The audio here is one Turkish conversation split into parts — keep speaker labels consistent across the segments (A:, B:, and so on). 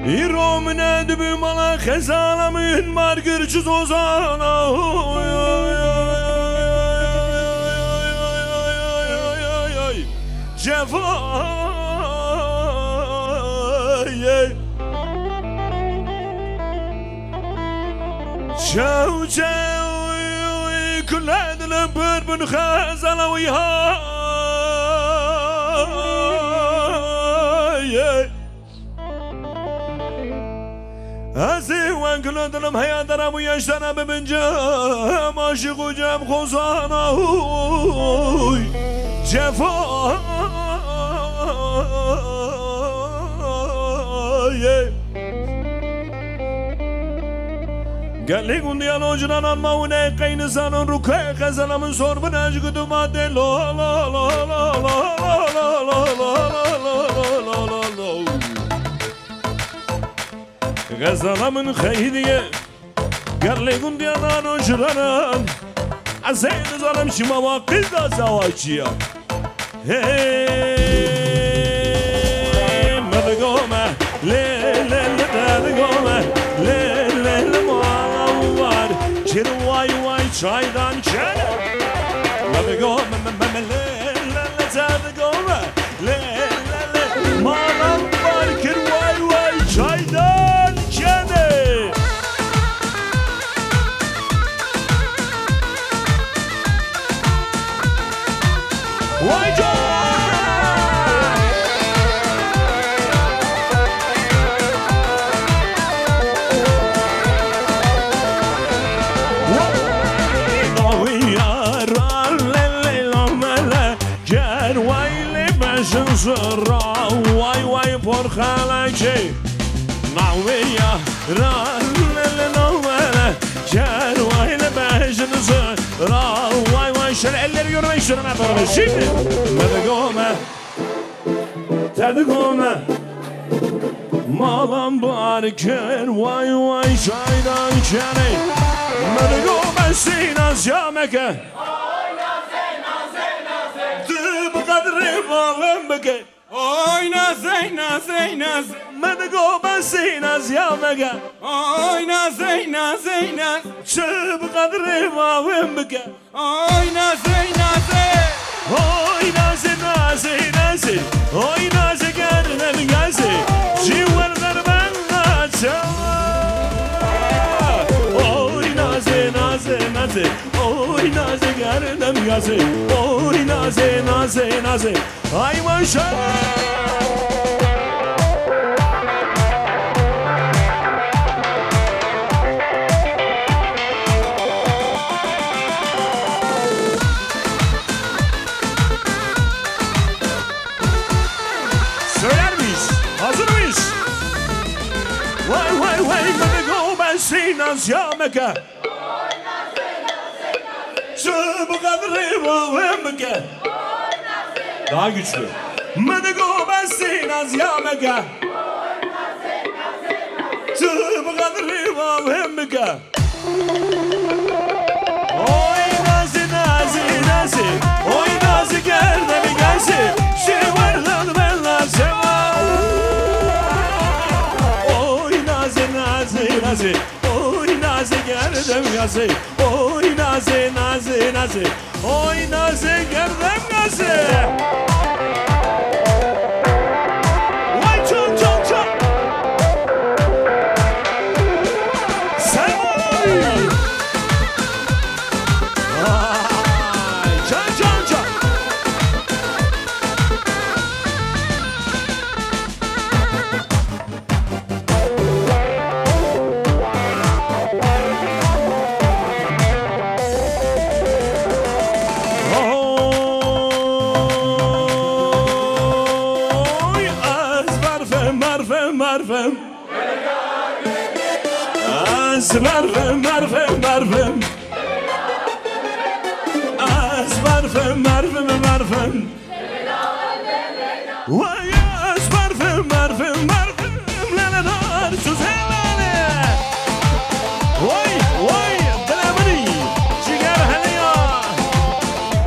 A: İromine dübü mala khezanamın margırçız ozana Cefayı Çev çev kulladını bürbün khezana Azi وانقلدلم هيا درم ويشتنا ببنجام عاشق وجام خزانا جفاي قال لي قندي أنا جنان الماونة قين زانون ركع خزانا من صور بناجق دمادة لا لا لا لا لا لا لا لا لا غزالة من خيدية قال لي قندي أنا نجران عزين ظلم شي مواقف دا زواجية هي مدقومة لي لي لي مدقومة لي لي لي موار شير واي واي شايدان شانا مدقومة لي لي لي مدقومة لي لي لي موار كير واي واي شايدان واي واي بور خالجي ناوية ران لنومنا جار واي لباجن زرا واي واي شرع اللي يوري شرع ما ضرب شيء مدقومة تدقومة مالام باركن واي واي شايدان جاني مدقومة سينا زيامك بالم بگه
B: آی نازی نازی ناز
A: مدگو بسی ناز یا مگه
B: آی نازی نازی ناز
A: چه بقدر ماهم بگه
B: آی نازی نازی
A: آی نازی نازی نازی آی نازی گردن گازی جیور در من نازی آی نازی نازی نازی آی نازی گردن گازی آی نازی نازی نازی آی ماشاءالله Naz yameke Çabuk kadri vahemeke Daha güçlü Menigo besi naz yameke Çabuk kadri vahemeke Oy nazi nazi nazi Oy nazi gerdemi gelsi Şevarlan benler sevar Oy nazi nazi nazi Nazi gerdem gazi, oy nazi nazi nazi, oy nazi gerdem gazi. Vay çok çok çok. Sen oy. Vay çok çok çok. Marfem, marfem, marfem Az marfem, marfem, marfem Vay az marfem, marfem, marfem Lelenar süzelene Vay, vay, delemeni Ciger heliya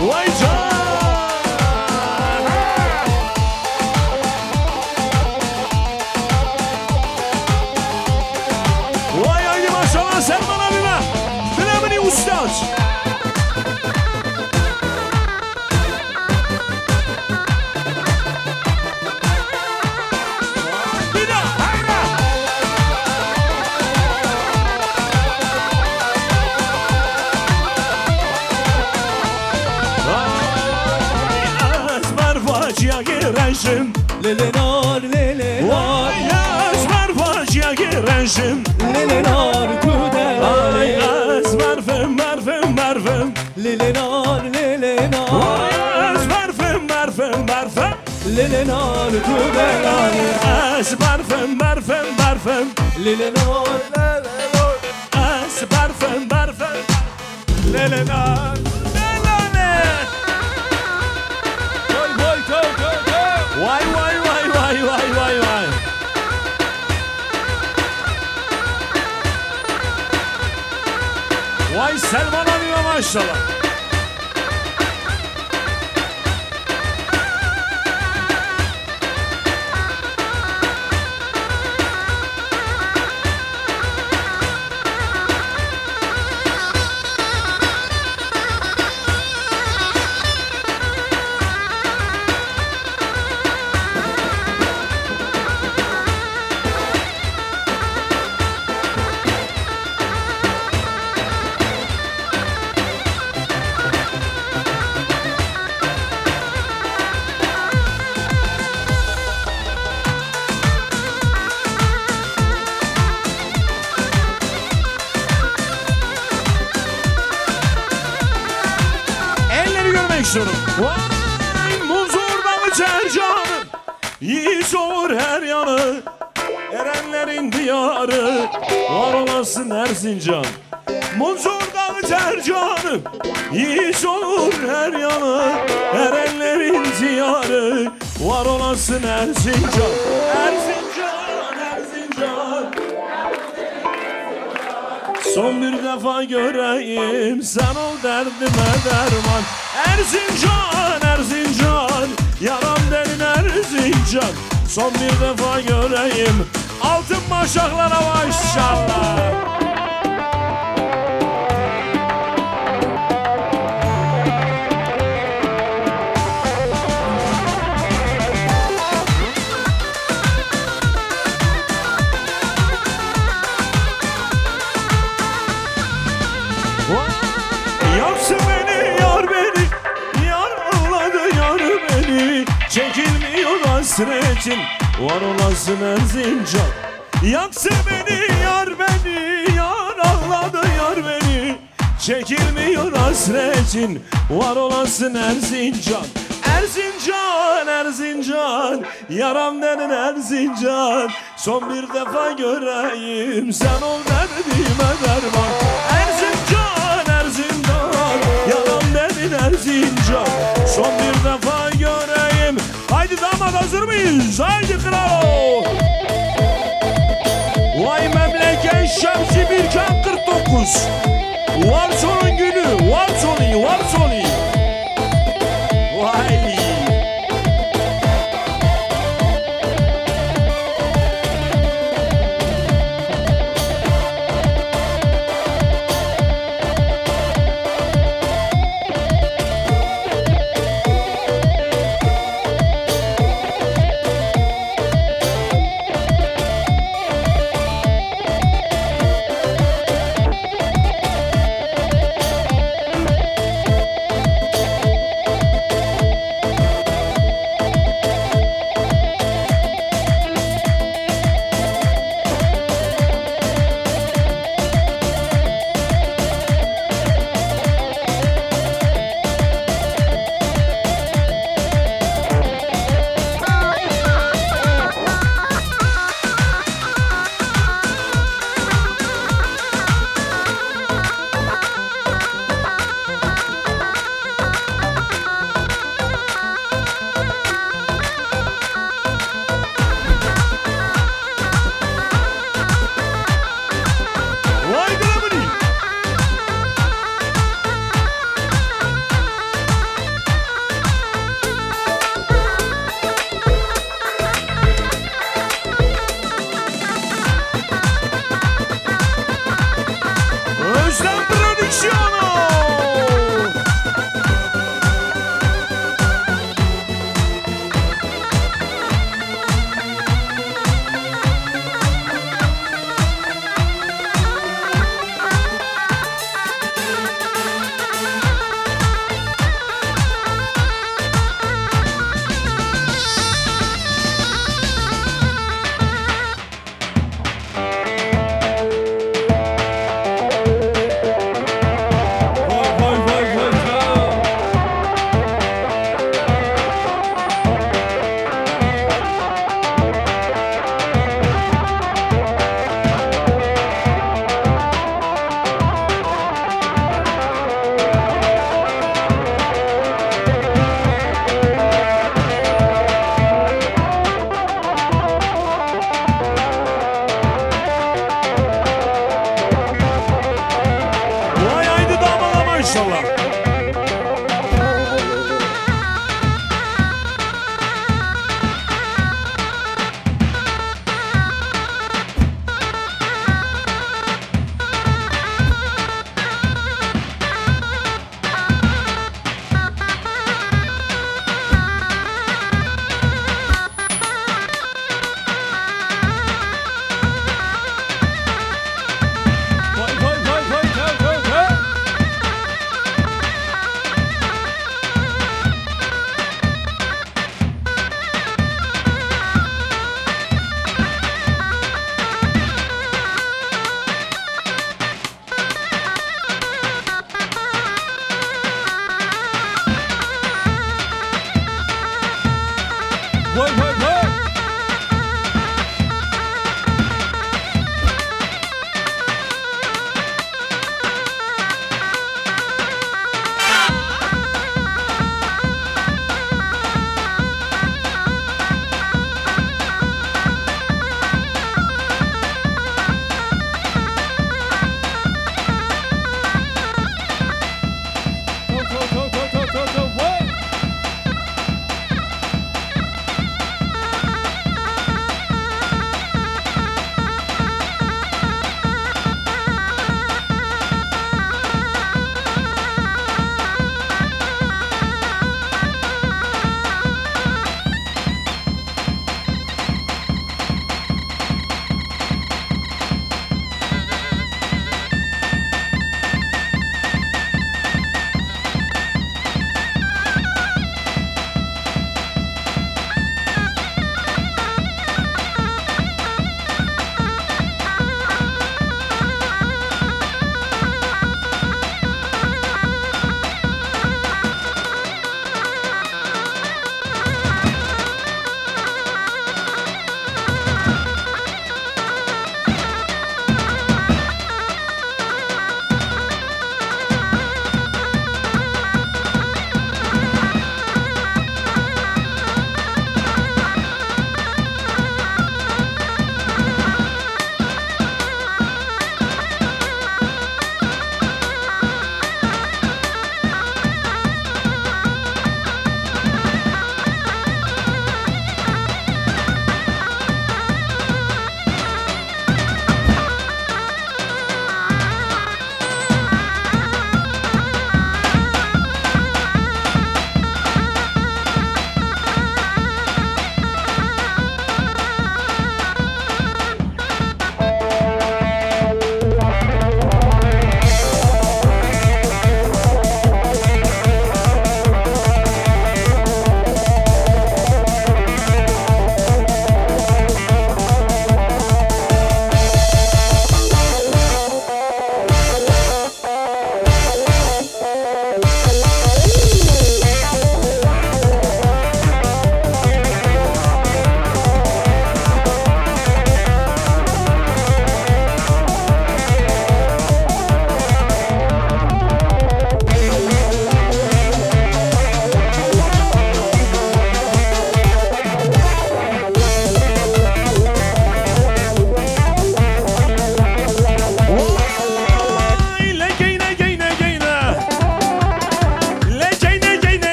A: Vay can facia gireşim
B: Lelenar, lelenar
A: Vay esmer facia gireşim
B: Lelenar kudel
A: Ay esmerfim merfim merfim
B: Lelenar, lelenar
A: Vay esmerfim merfim merfim
B: Lelenar kudel
A: Esmerfim merfim merfim
B: Lelenar, lelenar
A: Esmerfim merfim Lelenar Vay vay vay vay vay vay vay Vay Selman arıyor maşallah Vay Muzur'dan Cercan'ım Yiğit olur her yanı Erenlerin diyarı Var olasın Erzincan Muzur'dan Cercan'ım Yiğit olur her yanı Erenlerin diyarı Var olasın Erzincan Erzincan, Erzincan Son bir defa göreyim sen ol derdime derman Erzincan, Erzincan yaram derin Erzincan Son bir defa göreyim altın maşaklara maşallah Yapsın beni yar beni Yar ağladı yar beni Çekilmiyor hasretin Var olasın Erzincan Yaksın beni yar beni Yar ağladı yar beni Çekilmiyor hasretin Var olasın Erzincan Erzincan, Erzincan Yaram denen Erzincan Son bir defa göreyim Sen ol derdime derman Erzincan, Erzincan Yaram denen Erzincan Son bir defa göreyim Haydi damat hazır mıyız? Haydi kral Vay memleket Şemsi Birkan 49 Varson'un günü Varson'u Varson'u Vay
B: Vay vay vay.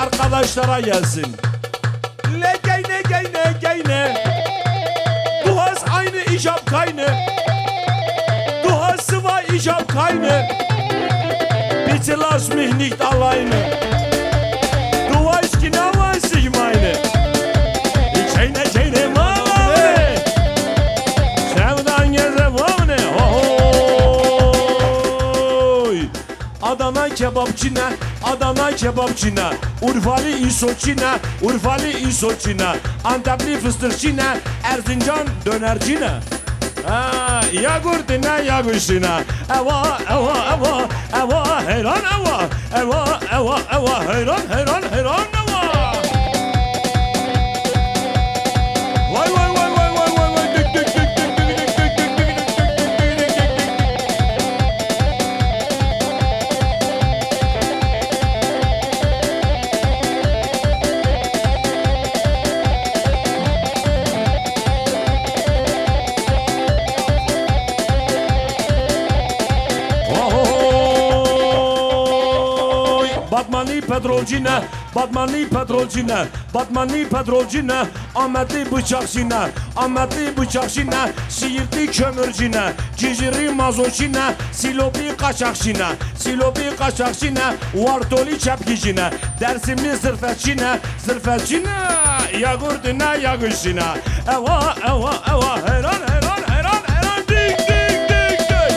A: Arkadaşlara gelsin. Le geyne geyne geyne. Du hast eine, ich hab keine. Du hast zwei, ich hab keine. Bitte lass mich nicht alleine. Du weißt genau, was ich meine. Geyne geyne malane. Sevdan gezemane. Hoy. Adana kebapçına. Adana kebapçına, Urfalı İsoççına, Urfalı İsoççına, Antepli fıstıkçına, Erzincan dönercine. Ya gurdina ya guşina, eva eva eva eva heyran eva, eva eva eva heyran heyran heyran eva. Vay vay vay vay vay vay vay dik dik dik dik dik dik dik dik dik. Batmanlı petrolcine, Batmanlı petrolcine, Batmanlı petrolcine, Ahmetli bıçakçine, Ahmetli bıçakçine, Siirtli kömürcine, Ciziri mazotçine, Silopi kaçakçine, Silopi kaçakçine, Vartoli çepkicine, Dersimli zırfetçine, zırfetçine, Yagurdine yagışine. Eva eva eva heran heran heran heran dik dik dik dik.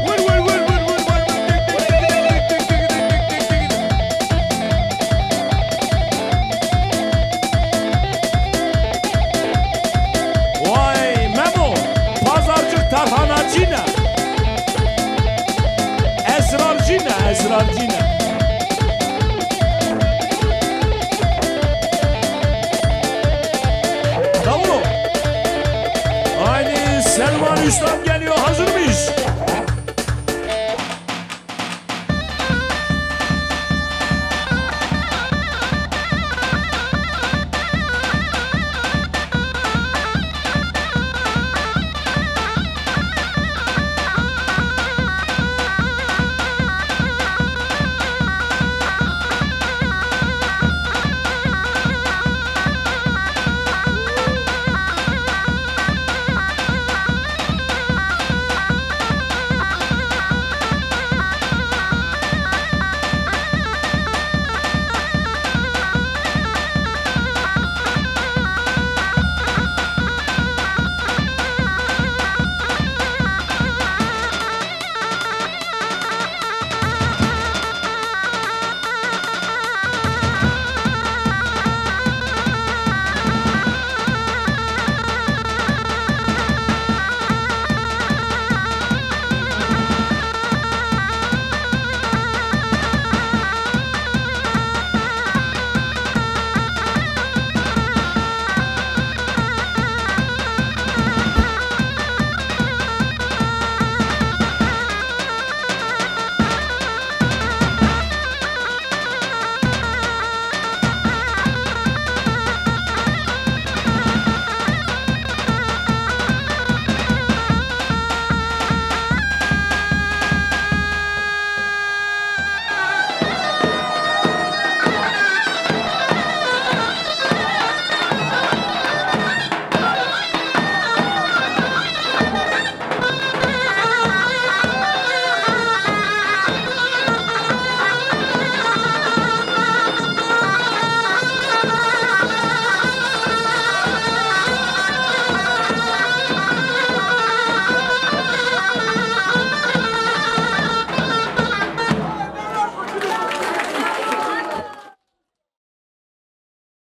A: Vur vur vur vur vur vur Vay Memo, pazarcık tarhanacine, esrarcine, esrarcine. Davul. Haydi Selman Üstam geliyor, hazır mıyız?